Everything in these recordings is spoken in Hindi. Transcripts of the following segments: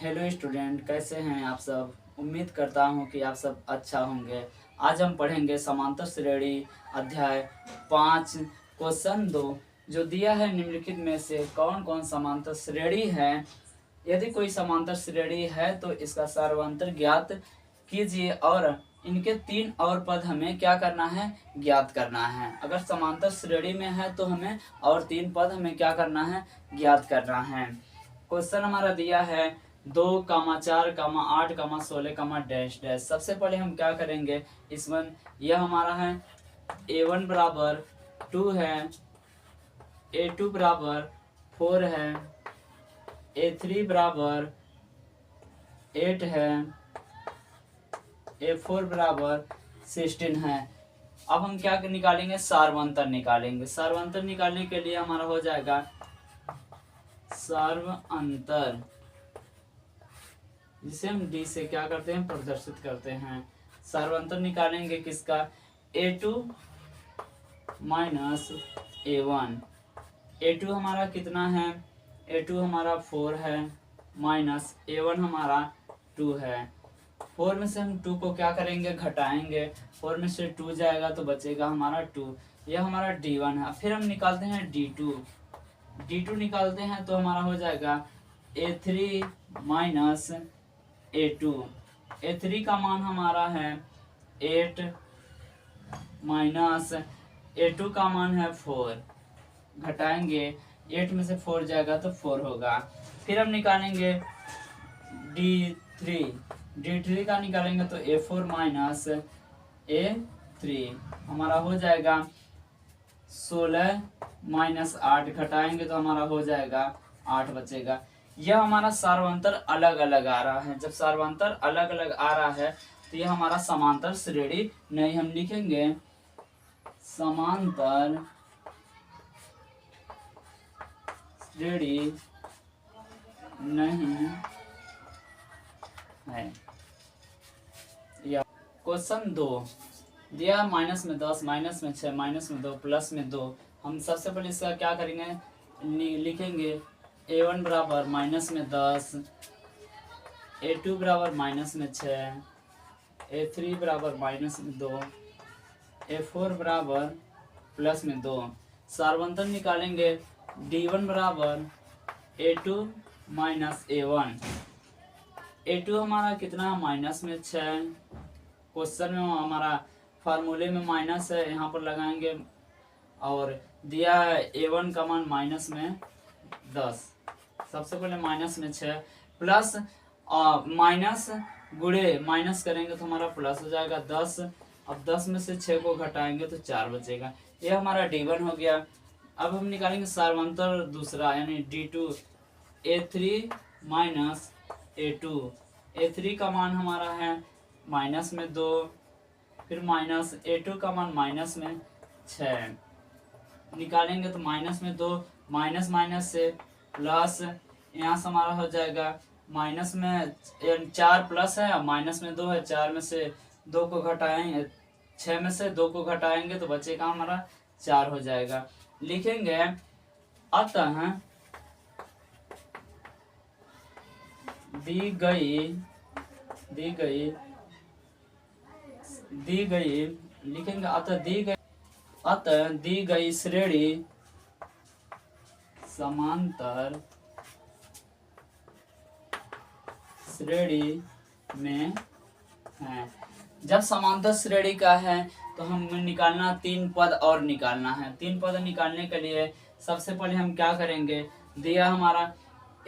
हेलो स्टूडेंट, कैसे हैं आप सब। उम्मीद करता हूं कि आप सब अच्छा होंगे। आज हम पढ़ेंगे समांतर श्रेणी अध्याय 5 क्वेश्चन 2 जो दिया है निम्नलिखित में से कौन कौन समांतर श्रेणी है। यदि कोई समांतर श्रेणी है तो इसका सर्वांतर ज्ञात कीजिए और इनके 3 और पद हमें क्या करना है, ज्ञात करना है। अगर समांतर श्रेणी में है तो हमें और 3 पद हमें क्या करना है, ज्ञात करना है। क्वेश्चन हमारा दिया है 2, 4, 8, 16, सबसे पहले हम क्या करेंगे, इसमें यह हमारा है a1 बराबर 2 है, a2 बराबर 4 है, a3 बराबर 8 है, a4 बराबर 16 है। अब हम क्या निकालेंगे, सार्वंतर निकालेंगे। सार्वंतर निकालने के लिए हमारा हो जाएगा सार्वंतर, जिसे हम डी से क्या करते हैं, प्रदर्शित करते हैं। सार्वंतर निकालेंगे किसका, a2 माइनस a1। a2 हमारा कितना है, a2 हमारा 4 है, माइनस a1 हमारा 2 है। 4 में से हम 2 को क्या करेंगे, घटाएंगे। 4 में से 2 जाएगा तो बचेगा हमारा 2। यह हमारा d1 है। फिर हम निकालते हैं d2 निकालते हैं तो हमारा हो जाएगा a3 माइनस a2। a3 का मान हमारा है 8 माइनस a2 का मान है 4। घटाएंगे, 8 में से 4 जाएगा तो 4 होगा। फिर हम निकालेंगे d3 का निकालेंगे तो a4 माइनस a3 हमारा हो जाएगा 16 माइनस 8। घटाएंगे तो हमारा हो जाएगा 8 बचेगा। यह हमारा सार्वंतर अलग अलग आ रहा है। जब सार्वंतर अलग अलग आ रहा है तो यह हमारा समांतर श्रेणी नहीं, हम लिखेंगे समांतर श्रेणी नहीं है। क्वेश्चन 2 दिया माइनस में 10, माइनस में 6, माइनस में 2, प्लस में 2। हम सबसे पहले इसका क्या करेंगे, लिखेंगे a1 बराबर माइनस में 10, a2 बराबर माइनस में 6, a3 बराबर माइनस में 2, a4 बराबर प्लस में 2। सार्वंतर निकालेंगे d1 बराबर a2 माइनस a1। a2 हमारा कितना, माइनस में 6। क्वेश्चन में हमारा फार्मूले में माइनस है, यहाँ पर लगाएंगे। और दिया है a1 का मान माइनस में 10। सबसे पहले माइनस में 6 प्लस माइनस गुणे माइनस करेंगे तो हमारा प्लस हो जाएगा 10। अब 10 में से 6 को घटाएंगे तो 4 बचेगा। यह हमारा d1 हो गया। अब हम निकालेंगे सार्वंतर दूसरा, यानी d2, a3 minus a2। a3 का मान हमारा है माइनस में 2, फिर माइनस a2 का मान माइनस में 6। निकालेंगे तो माइनस में 2, माइनस माइनस से प्लस, यहाँ से हमारा हो जाएगा माइनस में 4 प्लस है, माइनस में 2 है। 4 में से 2 को घटाएंगे, 6 में से 2 को घटाएंगे तो बचेगा हमारा 4 हो जाएगा। लिखेंगे अतः दी गई लिखेंगे अतः दी गई श्रेणी समांतर श्रेणी में है। जब समांतर श्रेणी का है तो हमें निकालना 3 पद और निकालना है। 3 पद निकालने के लिए सबसे पहले हम क्या करेंगे, दिया हमारा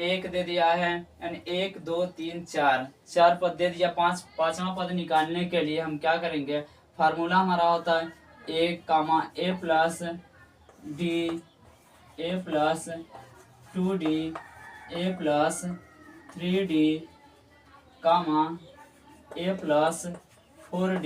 1 दे दिया है, यानी 1 2 3 4 पद दे दिया। पांचवा पद निकालने के लिए हम क्या करेंगे, फार्मूला हमारा होता है a plus D, a plus 2d, a plus 3d, a plus 4d,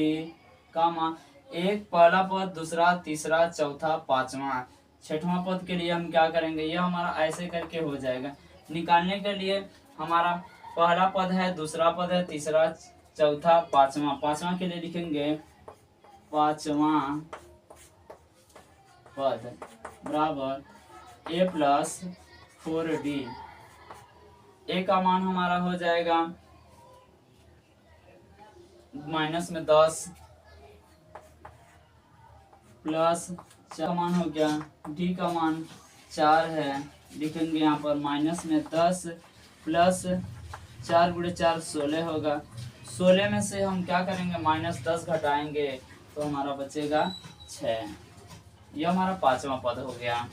एक पहला पद, दूसरा, तीसरा, चौथा, पांचवा, छठवां पद के लिए हम क्या करेंगे, यह हमारा ऐसे करके हो जाएगा। निकालने के लिए हमारा पहला पद है, दूसरा पद है, तीसरा, चौथा, पांचवा के लिए लिखेंगे पांचवा पद बराबर a प्लस 4d, ए का मान हमारा हो जाएगा -10 प्लस 4 का मान हो गया, डी का मान 4 है, लिखेंगे यहाँ पर -10 प्लस 4 गुणे 4 16 होगा। 16 में से हम क्या करेंगे, -10 घटाएंगे तो हमारा बचेगा 6। यह हमारा पांचवा पद हो गया।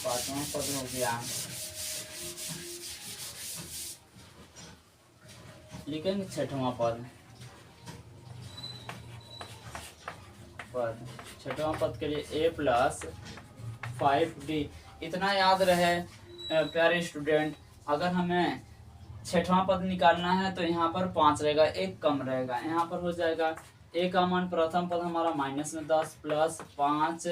पांचवा पद हो गया। लिखेंगे छठवां पद। छठवां पद के लिए a प्लस 5d। इतना याद रहे प्यारे स्टूडेंट, अगर हमें छठवां पद निकालना है तो यहाँ पर 5 रहेगा, एक कम रहेगा। यहाँ पर हो जाएगा a का मान, प्रथम पद हमारा -10 प्लस 5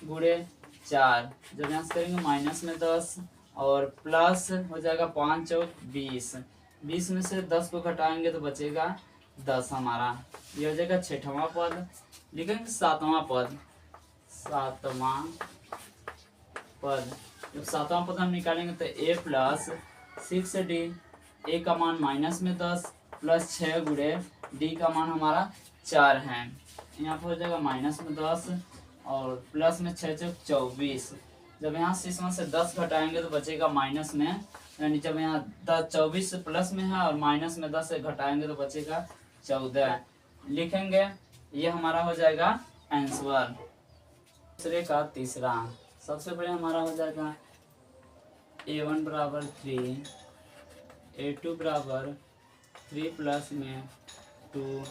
गुणे 4, जब यहाँ से करेंगे -10 और प्लस हो जाएगा 5 चौक 20, 20 में से 10 को घटाएंगे तो बचेगा 10 हमारा। ये हो जाएगा छठवां पद। लिखेंगे सातवां पद। सातवां पद, जब सातवां पद हम निकालेंगे तो a प्लस 6d, a का मान -10 प्लस 6 गुणे d का मान हमारा 4 है। यहाँ पर हो जाएगा -10 और प्लस में 6 चौक 24, जब यहाँ से इसमें से 10 घटाएंगे तो बचेगा माइनस में, यानी जब यहाँ 24 प्लस में है और माइनस में 10 से घटाएंगे तो बचेगा 14। लिखेंगे, ये हमारा हो जाएगा आंसर। दूसरे का तीसरा, सबसे पहले हमारा हो जाएगा a1 बराबर 3, a2 बराबर 3 प्लस में 2,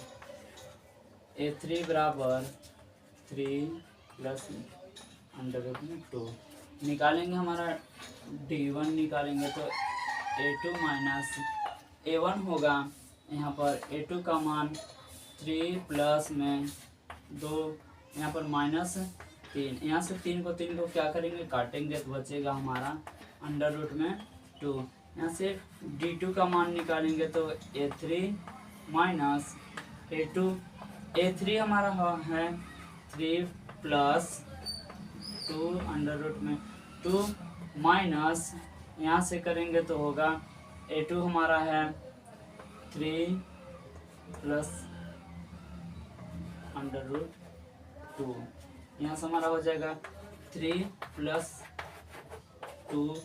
a3 बराबर 3 प्लस √2। निकालेंगे हमारा d1 निकालेंगे तो a2 माइनस a1 होगा। यहाँ पर a2 का मान 3 प्लस में 2, यहाँ पर -3, यहाँ से 3 को क्या करेंगे, काटेंगे तो बचेगा हमारा √2। यहाँ से d2 का मान निकालेंगे तो a3 माइनस a2, a3 हमारा है 3 प्लस 2 √2 माइनस, यहाँ से करेंगे तो होगा a2 हमारा है 3 प्लस √2, यहाँ से हमारा हो जाएगा 3 प्लस 2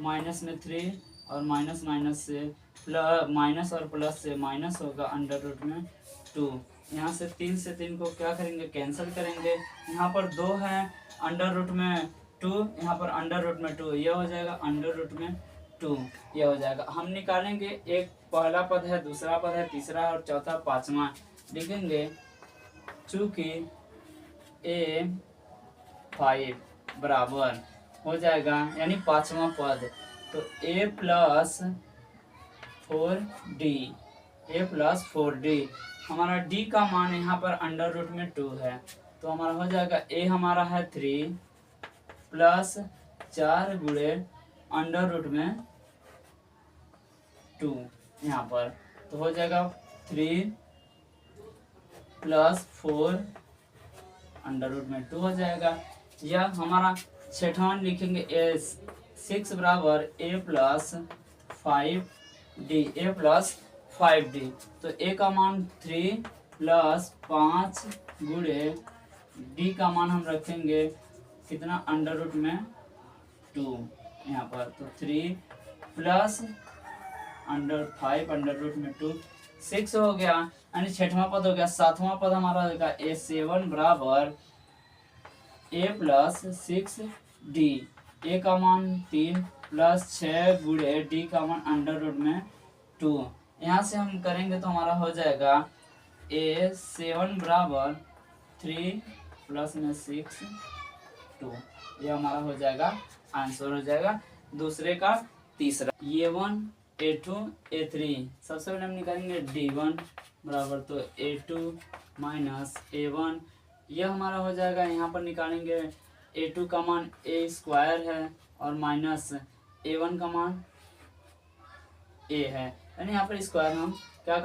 माइनस में 3 और माइनस से प्लस, माइनस और प्लस से माइनस होगा √2। यहाँ से 3 से 3 को क्या करेंगे, कैंसिल करेंगे। यहाँ पर 2 है √2, यहाँ पर √2, यह हो जाएगा √2, यह हो जाएगा। हम निकालेंगे, एक पहला पद है, दूसरा पद है, तीसरा और चौथा पांचवा। लिखेंगे चूंकि a5 बराबर हो जाएगा, यानी पांचवा पद, तो a प्लस 4d, हमारा d का मान यहाँ पर √2 है, तो हमारा हो जाएगा a हमारा है 3 प्लस 4 गुणे √2 यहाँ पर, तो हो जाएगा 3 प्लस 4 √2 हो जाएगा। यह हमारा छठवां लिखेंगे a6 बराबर a प्लस 5d, तो a का मान 3 प्लस 5 गुणे d का मान हम रखेंगे कितना, √2 यहाँ पर, तो 3 प्लस 5 √2 6 हो गया, यानी छठवां पद हो गया। सातवां पद हमारा होगा a7 बराबर a प्लस 6d, a का मान 3 प्लस 6 गुणे d का मान √2। यहाँ से हम करेंगे तो हमारा हो जाएगा a7 बराबर 3 प्लस में 6 2, यह हमारा हो जाएगा आंसर, हो जाएगा दूसरे का तीसरा। a1 a2 a3, सबसे पहले हम निकालेंगे d1 बराबर, तो a2 माइनस a1, यह हमारा हो जाएगा। यहाँ पर निकालेंगे a2 का मान a² है और माइनस a1 का मान a है, यानी यहाँ पर स्क्वायर हम क्या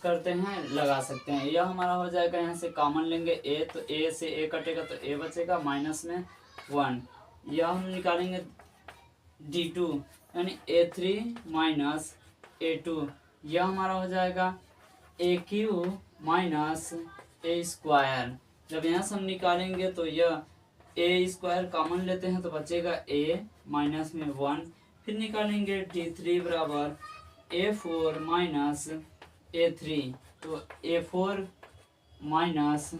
करते हैं, लगा सकते हैं। यह हमारा हो जाएगा, यहाँ से कॉमन लेंगे ए, तो ए से ए कटेगा तो ए बचेगा माइनस में 1। यह हम निकालेंगे d2 यानी a3 माइनस a2, यह हमारा हो जाएगा a³ माइनस a स्क्वायर। जब यहाँ से हम निकालेंगे तो यह a स्क्वायर कॉमन लेते हैं तो बचेगा a माइनस में 1। फिर निकालेंगे d3 बराबर a4 माइनस a3, तो a4 माइनस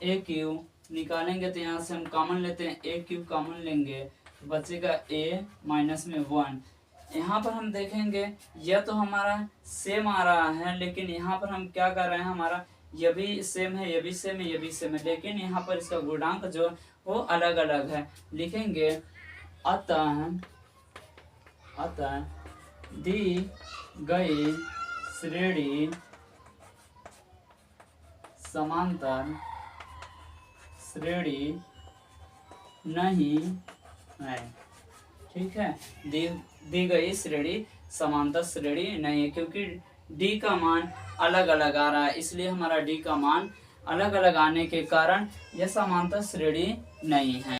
a³ निकालेंगे तो यहाँ से हम कॉमन लेते हैं, a³ कॉमन लेंगे तो बचेगा a माइनस में 1। यहाँ पर हम देखेंगे यह तो हमारा सेम आ रहा है, लेकिन यहाँ पर हम क्या कर रहे हैं, हमारा यह भी सेम है, यह भी सेम है, यह भी सेम है, लेकिन यहाँ पर इसका गुणांक जो वो अलग अलग है। लिखेंगे अतः दी गई श्रेणी समांतर श्रेणी नहीं है। ठीक है, दी गई श्रेणी समांतर श्रेणी नहीं है, क्योंकि डी का मान अलग अलग आ रहा है, इसलिए हमारा डी का मान अलग अलग आने के कारण यह समांतर श्रेणी नहीं है।